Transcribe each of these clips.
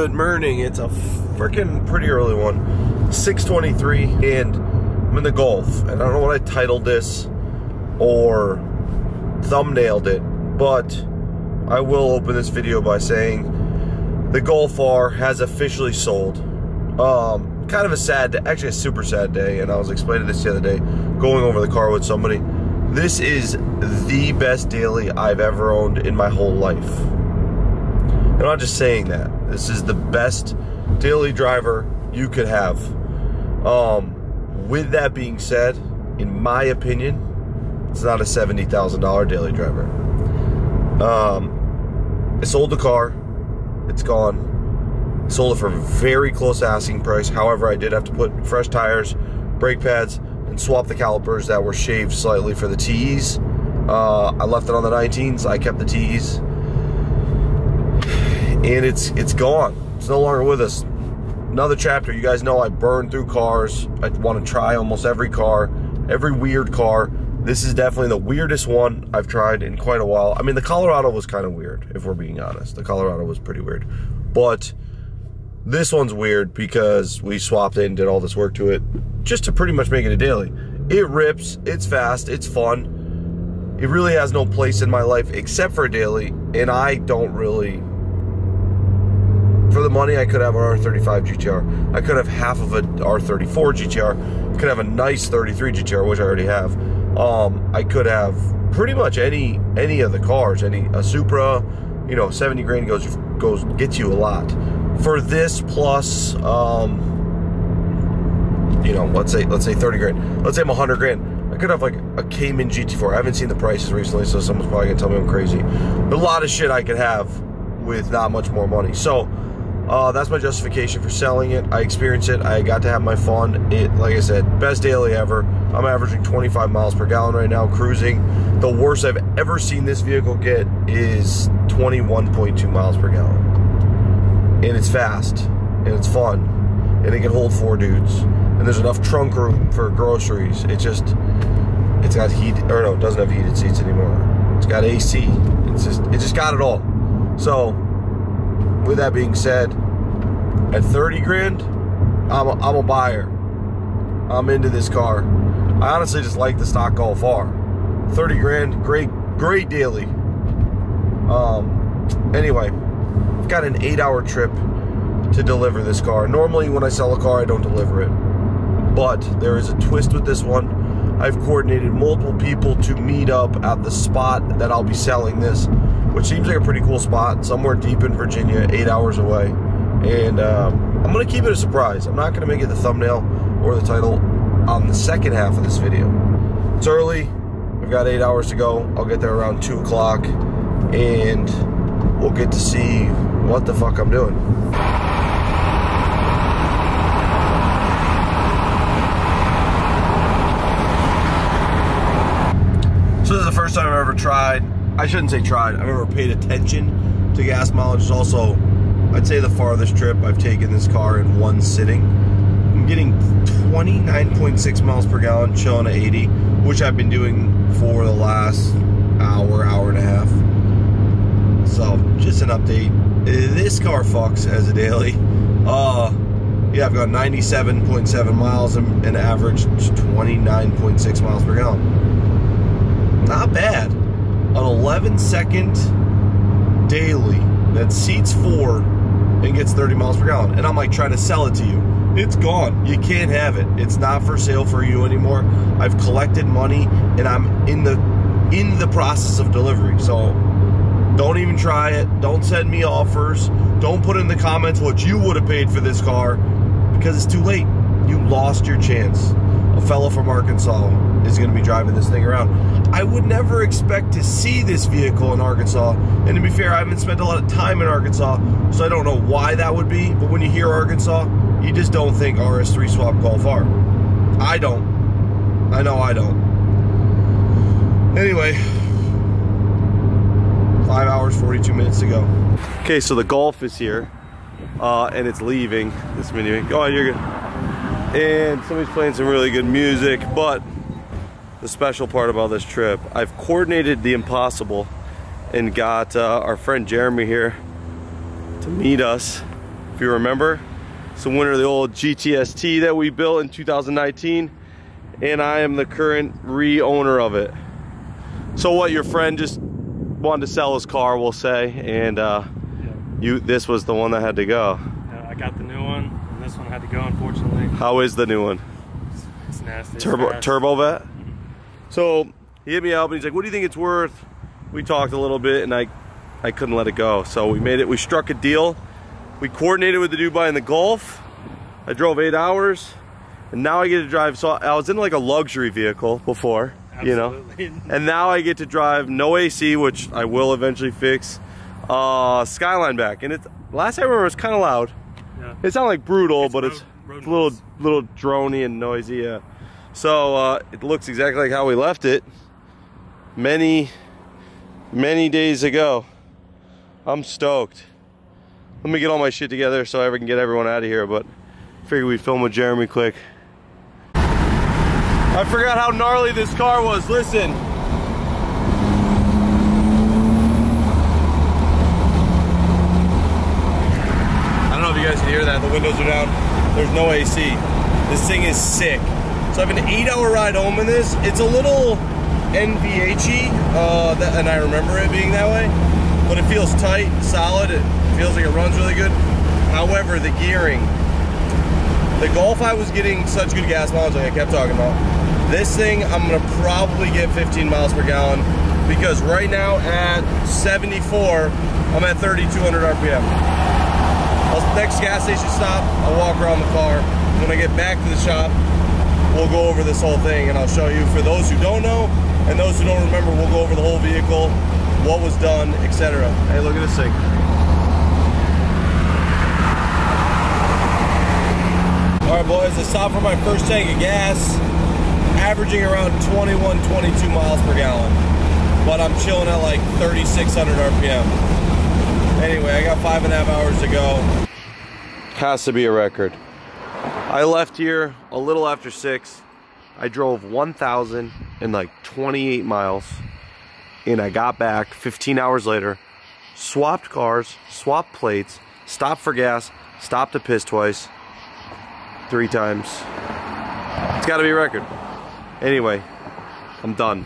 Good morning. It's a freaking pretty early one. 6:23, and I'm in the Golf. And I don't know what I titled this or thumbnailed it, but I will open this video by saying the Golf R has officially sold. Kind of a sad, actually a super sad day, and I was explaining this the other day, going over the car with somebody. This is the best daily I've ever owned in my whole life. I'm not just saying that. This is the best daily driver you could have. With that being said, in my opinion, it's not a $70,000 daily driver. I sold the car. It's gone. I sold it for a very close asking price. However, I did have to put fresh tires, brake pads, and swap the calipers that were shaved slightly for the TEs. I left it on the 19s. I kept the TEs. And it's gone. It's no longer with us. Another chapter. You guys know I burn through cars. I want to try almost every car, every weird car. This is definitely the weirdest one I've tried in quite a while. I mean, the Colorado was kind of weird, if we're being honest. The Colorado was pretty weird. But this one's weird because we swapped it and did all this work to it just to pretty much make it a daily. It rips. It's fast. It's fun. It really has no place in my life except for a daily, and I don't really... For the money, I could have an R35 GTR. I could have half of an R34 GTR. I could have a nice 33 GTR, which I already have. I could have pretty much any of the cars. A Supra, you know, 70 grand gets you a lot. For this plus, you know, let's say 30 grand. Let's say I'm 100 grand. I could have like a Cayman GT4. I haven't seen the prices recently, so someone's probably gonna tell me I'm crazy. There's a lot of shit I could have with not much more money. So. That's my justification for selling it. I experienced it. I got to have my fun. Like I said, best daily ever. I'm averaging 25 miles per gallon right now, cruising. The worst I've ever seen this vehicle get is 21.2 miles per gallon. And it's fast, and it's fun, and it can hold 4 dudes. And there's enough trunk room for groceries. It's got heat, or no, it doesn't have heated seats anymore. It's got AC. It just got it all. So, with that being said, at 30 grand, I'm a buyer. I'm into this car. I honestly just like the stock Golf R. 30 grand, great daily. Anyway, I've got an 8-hour trip to deliver this car. Normally when I sell a car, I don't deliver it. But there is a twist with this one. I've coordinated multiple people to meet up at the spot that I'll be selling this, which seems like a pretty cool spot, somewhere deep in Virginia, 8 hours away. And I'm going to keep it a surprise. I'm not going to make it the thumbnail or the title on the second half of this video. It's early. We've got 8 hours to go. I'll get there around 2 o'clock, and we'll get to see what the fuck I'm doing. So this is the first time I've ever tried. I shouldn't say tried. I've ever paid attention to gas mileage. It's also, I'd say, the farthest trip I've taken this car in one sitting. I'm getting 29.6 miles per gallon, chilling at 80, which I've been doing for the last hour and a half. So, just an update. This car fucks as a daily. Yeah, I've got 97.7 miles and average 29.6 miles per gallon. Not bad. An 11-second daily that seats 4 and gets 30 miles per gallon. And I'm like trying to sell it to you. It's gone. You can't have it. It's not for sale for you anymore. I've collected money and I'm in the process of delivery. So don't even try it. Don't send me offers. Don't put in the comments what you would have paid for this car, because it's too late. You lost your chance. A fellow from Arkansas is going to be driving this thing around. I would never expect to see this vehicle in Arkansas, and to be fair, I haven't spent a lot of time in Arkansas, so I don't know why that would be, but when you hear Arkansas, you just don't think RS3 swap Golf R. I don't. I know I don't. Anyway, 5 hours, 42 minutes to go. Okay, so the Golf is here, and it's leaving this mini. Go on, you're good. And somebody's playing some really good music, but the special part about this trip, I've coordinated the impossible and got our friend Jeremy here to meet us you remember. It's the winner of the old GTST that we built in 2019, and I am the current re-owner of it. So what, your friend just wanted to sell his car, we'll say, and this was the one that had to go. Yeah, I got the new one, and this one had to go, unfortunately. How is the new one? It's nasty. Turbo vet? So he hit me up and he's like, what do you think it's worth? We talked a little bit and I couldn't let it go. So we struck a deal. We coordinated with the dude buying the Golf. I drove 8 hours and now I get to drive. So I was in like a luxury vehicle before, Absolutely. you know, and now I get to drive no AC, which I will eventually fix, Skyline back. And last time I remember it was kind of loud. Yeah. It sounded like brutal, but it's a little drony and noisy, yeah. So it looks exactly like how we left it many days ago. I'm stoked. Let me get all my shit together so I can get everyone out of here, but I figured we'd film with Jeremy quick. I forgot how gnarly this car was. Listen. I don't know if you guys can hear that. The windows are down. There's no AC. This thing is sick. So I have an 8-hour ride home in this. It's a little NVH-y, and I remember it being that way, but it feels tight, solid. It feels like it runs really good. However, the gearing, the Golf, I was getting such good gas mileage, like I kept talking about. This thing, I'm gonna probably get 15 miles per gallon, because right now at 74, I'm at 3,200 RPM. Next gas station stop, I'll walk around the car. When I get back to the shop, we'll go over this whole thing and I'll show you, for those who don't know and those who don't remember, we'll go over the whole vehicle, what was done, etc. Hey, look at this thing. All right, boys, I stopped for my first tank of gas, averaging around 21, 22 miles per gallon, but I'm chilling at like 3,600 RPM. Anyway, I got 5.5 hours to go. Has to be a record. I left here a little after 6. I drove 1,028 miles, and I got back 15 hours later, swapped cars, swapped plates, stopped for gas, stopped to piss twice, 3 times. It's got to be a record. Anyway, I'm done.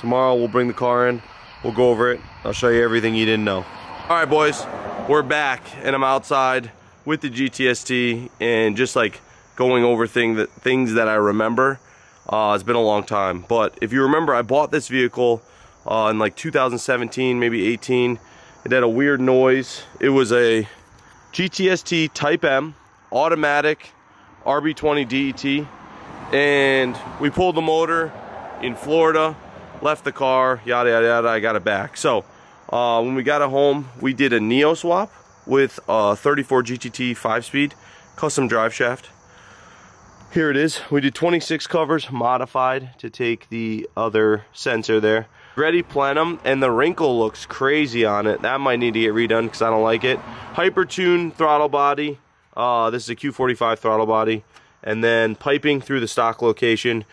Tomorrow we'll bring the car in, we'll go over it, I'll show you everything you didn't know. All right, boys, we're back, and I'm outside with the GTST, and just like going over things that I remember. It's been a long time, but if you remember, I bought this vehicle in like 2017, maybe 18. It had a weird noise. It was a GTST Type M, automatic, RB20 DET, and we pulled the motor in Florida, left the car, yada yada yada, I got it back. So when we got it home, we did a Neo swap with a 34 GTT 5-speed custom drive shaft. Here it is. We did 26 covers, modified to take the other sensor there. Ready plenum, and the wrinkle looks crazy on it. That might need to get redone because I don't like it. Hypertune throttle body. This is a Q45 throttle body. And then piping through the stock location.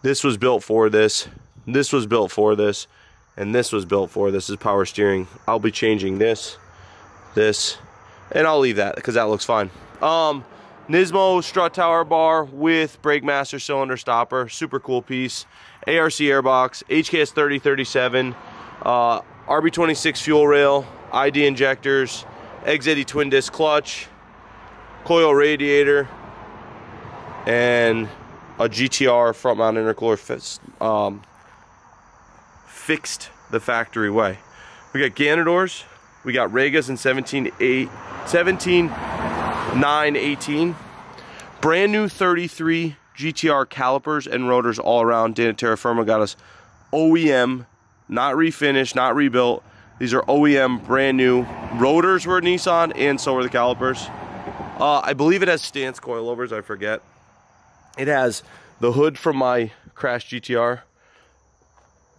This was built for this. This was built for this. And this was built for this. This is power steering. I'll be changing this, and I'll leave that because that looks fine. Nismo strut tower bar with Brakemaster cylinder stopper, super cool piece. ARC airbox, HKS 3037, RB26 fuel rail, ID injectors, X80 twin disc clutch, coil radiator, and a GTR front mount intercooler fixed the factory way. We got Gaylords, we got Regas in 17.918, brand new 33 GTR calipers and rotors all around. Dana Terra Firma got us OEM, not refinished, not rebuilt. These are OEM, brand new. Rotors were Nissan, and so were the calipers. I believe it has stance coilovers, I forget. It has the hood from my crashed GTR,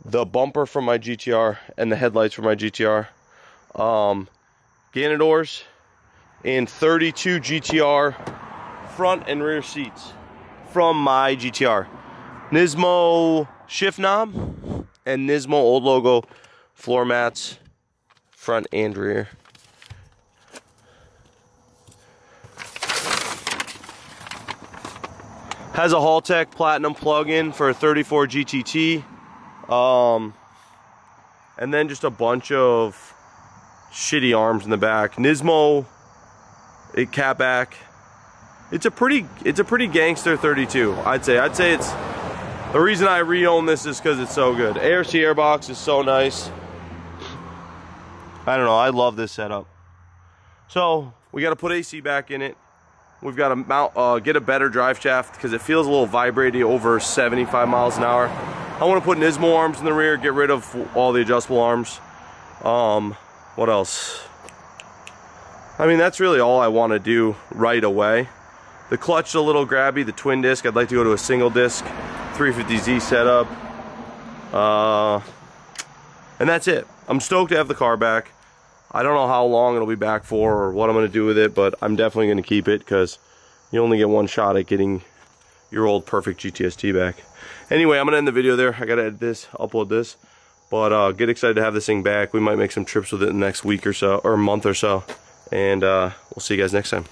the bumper from my GTR, and the headlights from my GTR. Gaylords, and 32 GTR front and rear seats from my GTR. Nismo shift knob and Nismo old logo floor mats, front and rear. Has a Haltech Platinum plug-in for a 34 GTT. And then just a bunch of shitty arms in the back. Nismo, catback. It's a pretty gangster 32. I'd say it's the reason I re-own this is because it's so good. ARC airbox is so nice. I don't know, I love this setup. So we got to put AC back in it. We've got to mount, get a better drive shaft because it feels a little vibraty over 75 miles an hour. I want to put Nismo arms in the rear, get rid of all the adjustable arms. What else? I mean, that's really all I want to do right away. The clutch is a little grabby, the twin disc. I'd like to go to a single disc 350Z setup. And that's it. I'm stoked to have the car back. I don't know how long it'll be back for or what I'm going to do with it, but I'm definitely going to keep it because you only get one shot at getting your old perfect GTST back. Anyway, I'm going to end the video there. I got to edit this, upload this. But get excited to have this thing back. We might make some trips with it in the next week or so, or a month or so. And we'll see you guys next time.